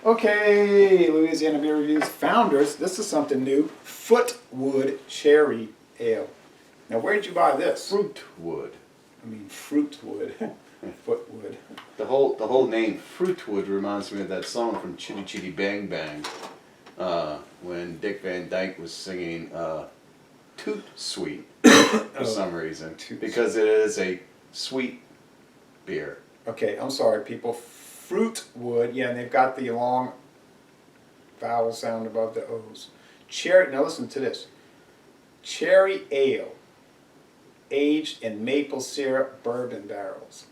Okay, Louisiana Beer Reviews founders. This is something new. Frootwood Cherry Ale. Now, where'd you buy this? Frootwood. I mean, Fruitwood. Footwood. The whole name Frootwood reminds me of that song from Chitty Chitty Bang Bang, when Dick Van Dyke was singing Toot Sweet for some reason, because it is a sweet beer. Okay, I'm sorry, people. Fruitwood. Yeah, and they've got the long vowel sound above the O's. Cherry. Now listen to this. Cherry ale, aged in maple syrup bourbon barrels.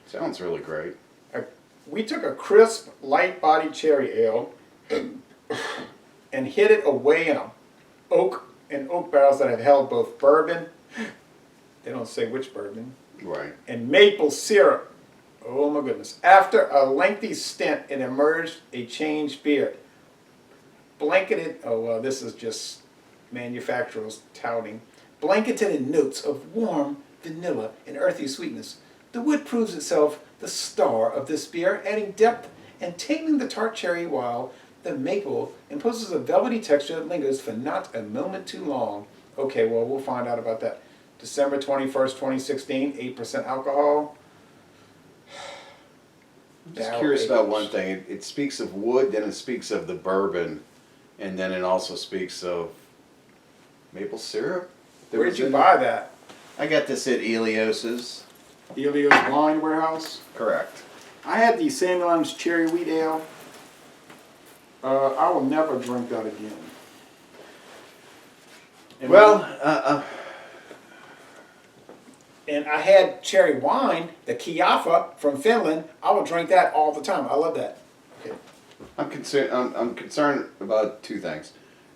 Sounds really great. We took a crisp, light-bodied cherry ale and hid it away in oak barrels that have held both bourbon, they don't say which bourbon, Right. and maple syrup. Oh my goodness. After a lengthy stint, it emerged a changed beer. Blanketed, oh well, this is just manufacturers touting. Blanketed in notes of warm vanilla and earthy sweetness. The wood proves itself the star of this beer, adding depth and taming the tart cherry, while the maple imposes a velvety texture that lingers for not a moment too long. Okay, well, we'll find out about that. December 21st, 2016, 8% alcohol. I'm just curious about one thing. It speaks of wood, then it speaks of the bourbon, and then it also speaks of maple syrup. Where'd you buy that? I got this at Elios's. Elio's Wine Warehouse. Correct. I had the Samuel Adams Cherry Wheat Ale. I will never drink that again. And and I had cherry wine, the Kiafa from Finland. I will drink that all the time. I love that. Okay. I'm concerned about two things.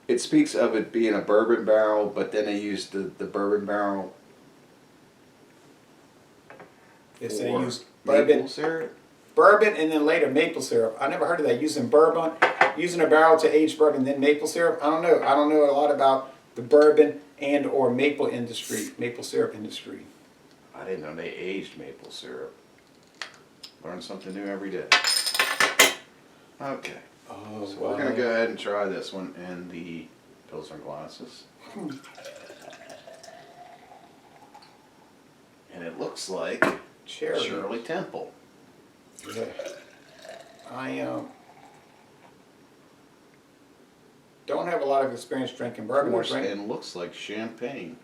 It speaks of it being a bourbon barrel, but then they use the bourbon barrel. Yes, they use maple bourbon, syrup. bourbon, and then later maple syrup. I never heard of that. Using bourbon, using a barrel to age bourbon, then maple syrup. I don't know. I don't know a lot about the bourbon and or maple industry, maple syrup industry. I didn't know they aged maple syrup. Learn something new every day. Okay. Oh, So wow. we're gonna go ahead and try this one in the Pilsner glasses. And it looks like Cherry. Shirley Temple. Yeah. I don't have a lot of experience drinking bourbon. And looks like champagne.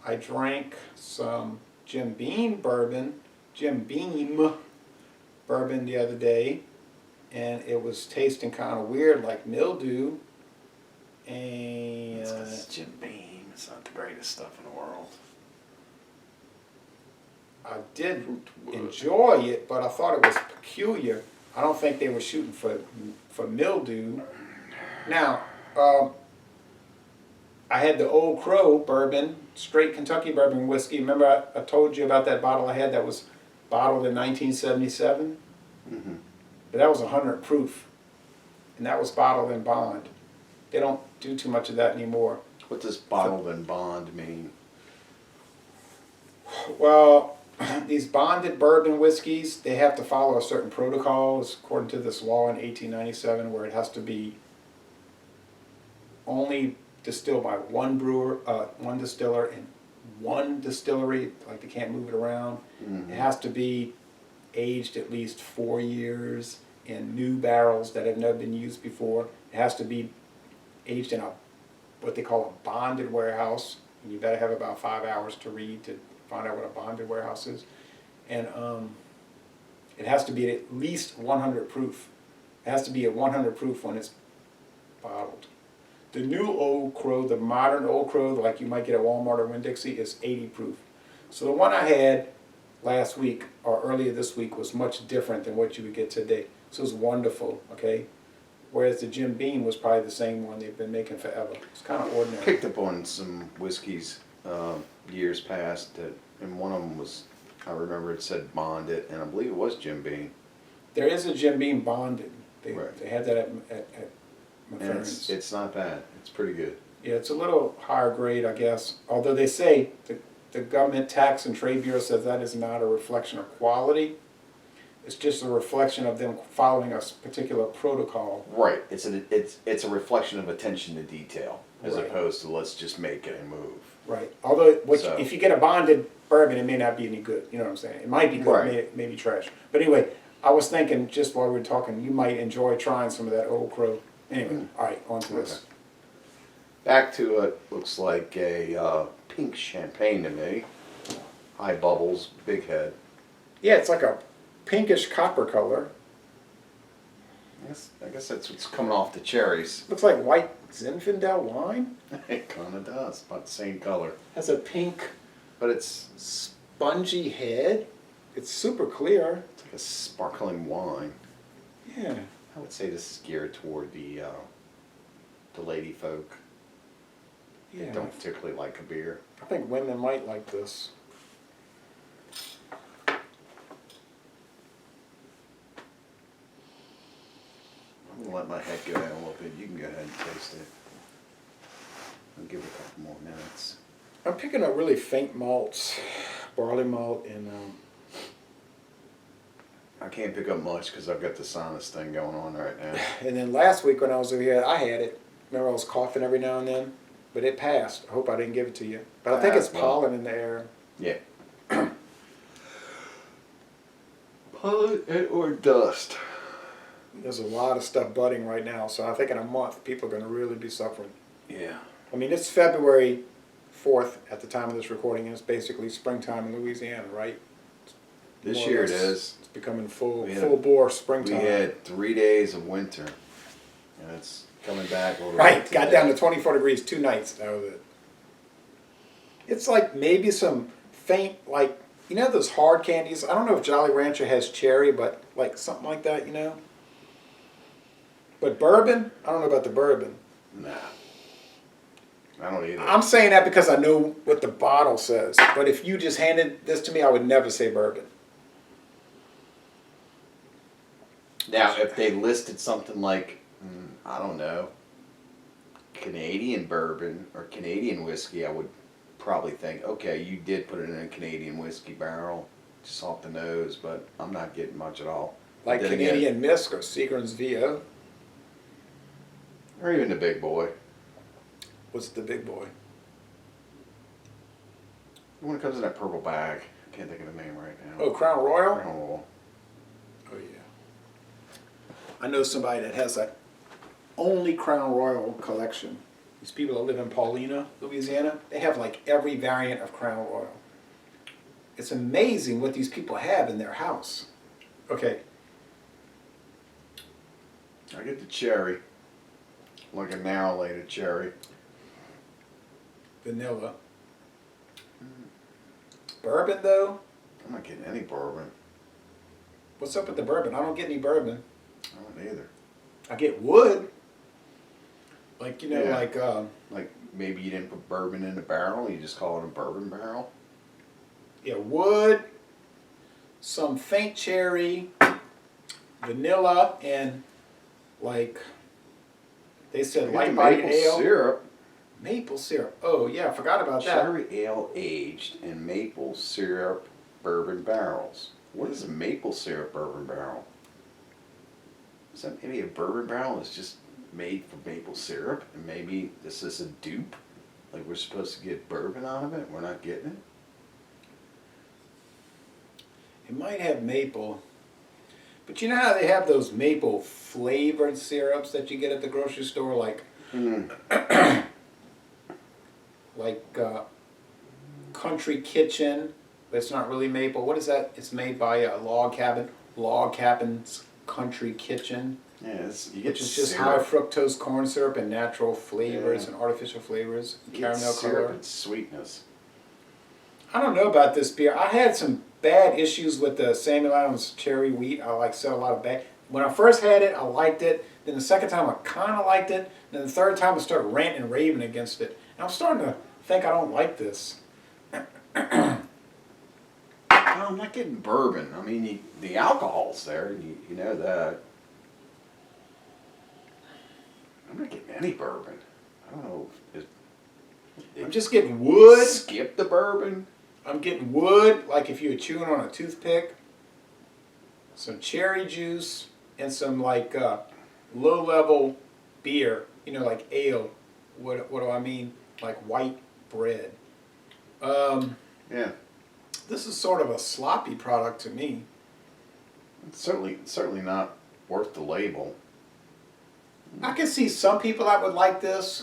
I drank some Jim Beam bourbon the other day, and it was tasting kind of weird, like mildew. And It's Jim Beam. It's not the greatest stuff in the world. I did Frootwood. enjoy it, but I thought it was peculiar. I don't think they were shooting for mildew. Now, I had the Old Crow bourbon, straight Kentucky bourbon whiskey. Remember I told you about that bottle I had that was bottled in 1977? Mm-hmm. But that was 100 proof, and that was bottled in bond. They don't do too much of that anymore. What does bottled and bond mean? Well, these bonded bourbon whiskeys, they have to follow a certain protocol, according to this law in 1897, where it has to be only distilled by one brewer, one distiller, and one distillery. Like they can't move it around. Mm-hmm. It has to be aged at least 4 years in new barrels that have never been used before. It has to be aged in what they call a bonded warehouse. And you better have about 5 hours to read to find out what a bonded warehouse is. And it has to be at least 100 proof. It has to be at 100 proof when it's bottled. The new Old Crow, the modern Old Crow, like you might get at Walmart or Winn-Dixie, is 80 proof. So the one I had last week or earlier this week was much different than what you would get today. So it was wonderful, okay? Whereas the Jim Beam was probably the same one they've been making forever. It's kind of ordinary. Picked up on some whiskeys years past, and one of them was, I remember it said bonded, and I believe it was Jim Beam. There is a Jim Beam bonded. Right. They had that at my And friend's. it's not bad. It's pretty good. Yeah, it's a little higher grade, I guess. Although they say the government tax and trade bureau says that is not a reflection of quality. It's just a reflection of them following a particular protocol. Right. It's a reflection of attention to detail as Right. opposed to let's just make it and move. Right. Although, So- if you get a bonded bourbon, it may not be any good. You know what I'm saying? It might be good, Right. may be trash. But anyway, I was thinking, just while we were talking, you might enjoy trying some of that Old Crow. Anyway, all right, on to this. Back to it. Looks like a pink champagne to me. High bubbles, big head. Yeah, it's like a pinkish copper color. I guess that's what's coming off the cherries. Looks like white Zinfandel wine. It kind of does. About the same color. Has a pink, But it's spongy head. It's super clear. like a sparkling wine. Yeah. I would say this is geared toward the lady folk. Yeah. Don't particularly like a beer. I think women might like this. I'm gonna let my head go down a little bit. You can go ahead and taste it. I'll give it a couple more minutes. I'm picking up really faint malts, barley malt, and I can't pick up much because I've got the sinus thing going on right now. and then last week when I was over here, I had it. Remember, I was coughing every now and then, but it passed. I hope I didn't give it to you. But I think it's Well. pollen in the air. Yeah. Pollen or dust. There's a lot of stuff budding right now, so I think in a month people are going to really be suffering. Yeah. I mean, it's February 4th at the time of this recording, and it's basically springtime in Louisiana, right? This More or year it less. is. It's becoming full We had- full bore We springtime. had 3 days of winter, and it's coming back a little Right, bit got today. down to 24 degrees 2 nights. That was it. It's like maybe some faint, like, you know those hard candies? I don't know if Jolly Rancher has cherry, but like something like that, you know? But bourbon? I don't know about the bourbon. Nah. I don't either. I'm saying that because I know what the bottle says. But if you just handed this to me, I would never say bourbon. Now, if they listed something like, I don't know, Canadian bourbon or Canadian whiskey, I would probably think, okay, you did put it in a Canadian whiskey barrel, just off the nose, but I'm not getting much at all. Like Then again- Canadian Mist or Seagram's VO. Or even the big boy. What's the big boy? When it comes in that purple bag, I can't think of the name right now. Oh, Crown Royal? Crown Royal. Oh, yeah. I know somebody that has a only Crown Royal collection. These people that live in Paulina, Louisiana, they have like every variant of Crown Royal. It's amazing what these people have in their house. Okay, I get the cherry, like a narrow-lated cherry. vanilla. Bourbon, though? I'm not getting any bourbon. What's up with the bourbon? I don't get any bourbon. I don't either. I get wood. Like, you know, Yeah. like, Like maybe you didn't put bourbon in the barrel, you just call it a bourbon barrel. yeah, wood, some faint cherry, vanilla, and like they said light-bodied maple ale. syrup. Maple syrup. Oh yeah, I forgot about that. Cherry ale aged in maple syrup bourbon barrels. What is a maple syrup bourbon barrel? Is that maybe a bourbon barrel that's just made from maple syrup, and maybe this is a dupe? Like we're supposed to get bourbon out of it, we're not getting it? It might have maple. But you know how they have those maple flavored syrups that you get at the grocery store, like Country Kitchen, but it's not really maple. What is that? It's made by a Log Cabin. Log Cabin's Country Kitchen, Yeah, you get which is just high syrup. fructose corn syrup and natural flavors Yeah. and artificial flavors, and You get caramel syrup color. and sweetness. I don't know about this beer. I had some bad issues with the Samuel Adams cherry wheat. I said a lot of bad. When I first had it, I liked it. Then the second time, I kind of liked it. Then the third time, I started ranting and raving against it. And I'm starting to think I don't like this. No, I'm not getting bourbon. I mean, the alcohol's there, and you know that. I'm not getting any bourbon. I don't know. I'm just getting wood. Skip the bourbon. I'm getting wood, like if you were chewing on a toothpick. some cherry juice, and some like low-level beer, like ale. What do I mean? Like white bread. Yeah. This is sort of a sloppy product to me. It's certainly not worth the label. I can see some people that would like this,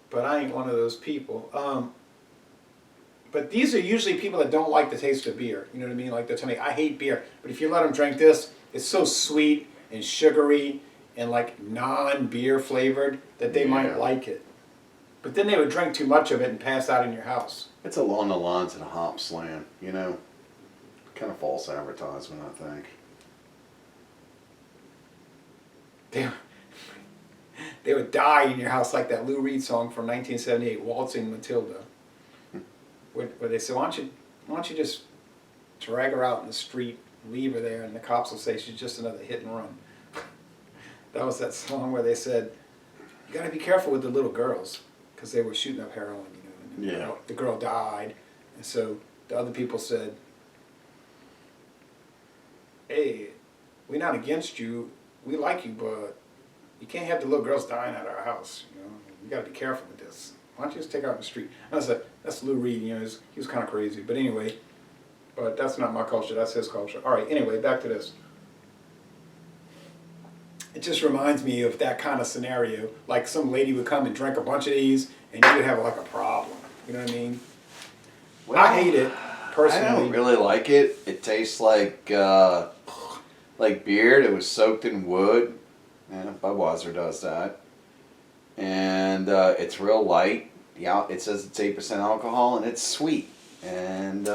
but I ain't one of those people. But these are usually people that don't like the taste of beer. You know what I mean? Like they'll tell me, I hate beer. But if you let them drink this, it's so sweet and sugary and like non-beer flavored that they might like it. But then they would drink too much of it and pass out in your house. It's along the lines of the hop slam, kind of false advertisement, I think. They would die in your house like that Lou Reed song from 1978, Waltzing Matilda. Where they said, why don't you just drag her out in the street, leave her there, and the cops will say she's just another hit and run. That was that song where they said, you got to be careful with the little girls, because they were shooting up heroin, and the girl died. And so the other people said, hey, we're not against you, we like you, but you can't have the little girls dying at our house. You got to be careful with this. Why don't you just take her out in the street? And I said, that's Lou Reed. He was kind of crazy. But anyway, but that's not my culture. That's his culture. All right. Anyway, back to this. It just reminds me of that kind of scenario. Like some lady would come and drink a bunch of these, and you would have like a problem. You know what I mean? Well, I hate it personally. I don't really like it. It tastes like beer that was soaked in wood. Yeah, Budweiser does that. And it's real light. Yeah, it says it's 8% alcohol, and it's sweet. And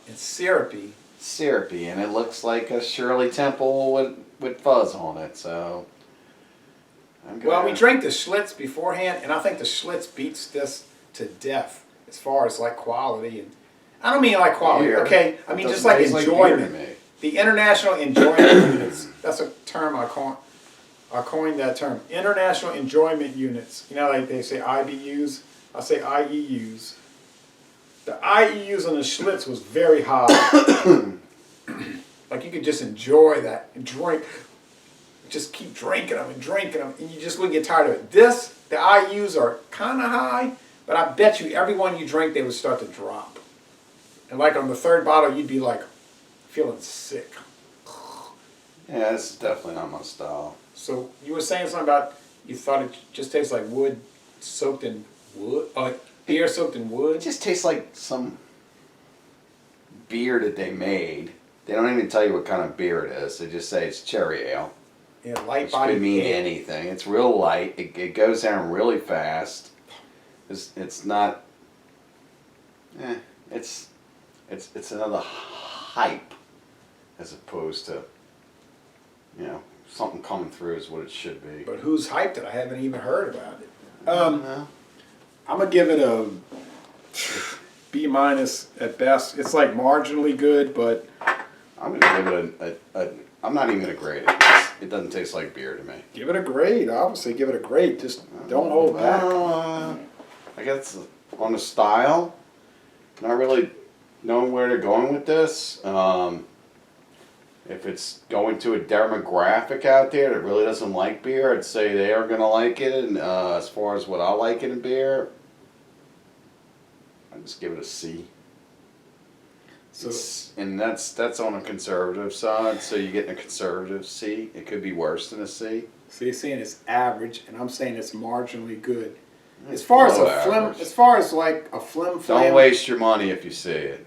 it's syrupy. Syrupy, and it looks like a Shirley Temple with fuzz on it. So, well, we drank the Schlitz beforehand, and I think the Schlitz beats this to death as far as like quality. And I don't mean like quality, beer. Okay? I mean just like enjoyment. The international enjoyment units. That's a term I coined that term. International enjoyment units. Like they say IBUs. I say IEUs. The IEUs on the Schlitz was very high. Like you could just enjoy that and drink. Just keep drinking them, and you just wouldn't get tired of it. The IEUs are kind of high, but I bet you every one you drink, they would start to drop. And like on the third bottle, you'd be like feeling sick. Yeah, this is definitely not my style. So you were saying something about you thought it just tastes like wood soaked in wood, beer soaked in wood. It just tastes like some beer that they made. They don't even tell you what kind of beer it is. They just say it's cherry ale. Yeah, light-bodied. Could mean anything. It's real light. It goes down really fast. It's not. It's another hype as opposed to something coming through is what it should be. But who's hyped it? I haven't even heard about it. I'm gonna give it a B- at best. It's like marginally good, but I'm gonna give it I'm not even gonna grade it. It doesn't taste like beer to me. Give it a grade. Obviously, give it a grade. Just don't hold back. I guess on the style, not really knowing where they're going with this. If it's going to a demographic out there that really doesn't like beer, I'd say they are going to like it. And as far as what I like in beer, I'd just give it a C. And that's on a conservative side, so you're getting a conservative C. It could be worse than a C. So you're saying it's average, and I'm saying it's marginally good. As far as like a flim flam. Don't waste your money if you see it.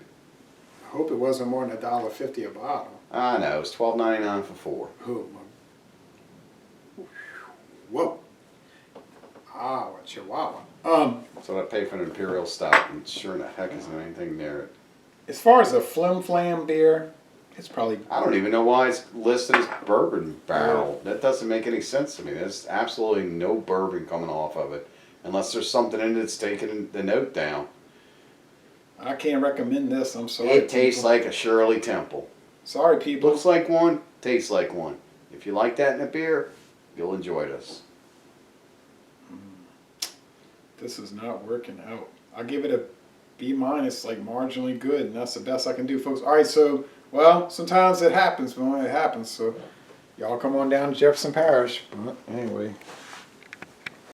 I hope it wasn't more than $1.50 a bottle. I know, it's $12.99 for 4. Oh, whoa. Ah, what chihuahua. So I pay for an Imperial Stout, and sure in the heck isn't anything near it. As far as a flim flam beer, it's probably. I don't even know why it's listed as bourbon barrel. That doesn't make any sense to me. There's absolutely no bourbon coming off of it, unless there's something in it that's taking the note down. I can't recommend this. I'm sorry. It tastes like a Shirley Temple. Sorry, people. Looks like one, tastes like one. If you like that in a beer, you'll enjoy this. This is not working out. I'll give it a B-, like marginally good, and that's the best I can do, folks. All right, so Well, sometimes it happens, man. It happens. So y'all come on down to Jefferson Parish. But anyway.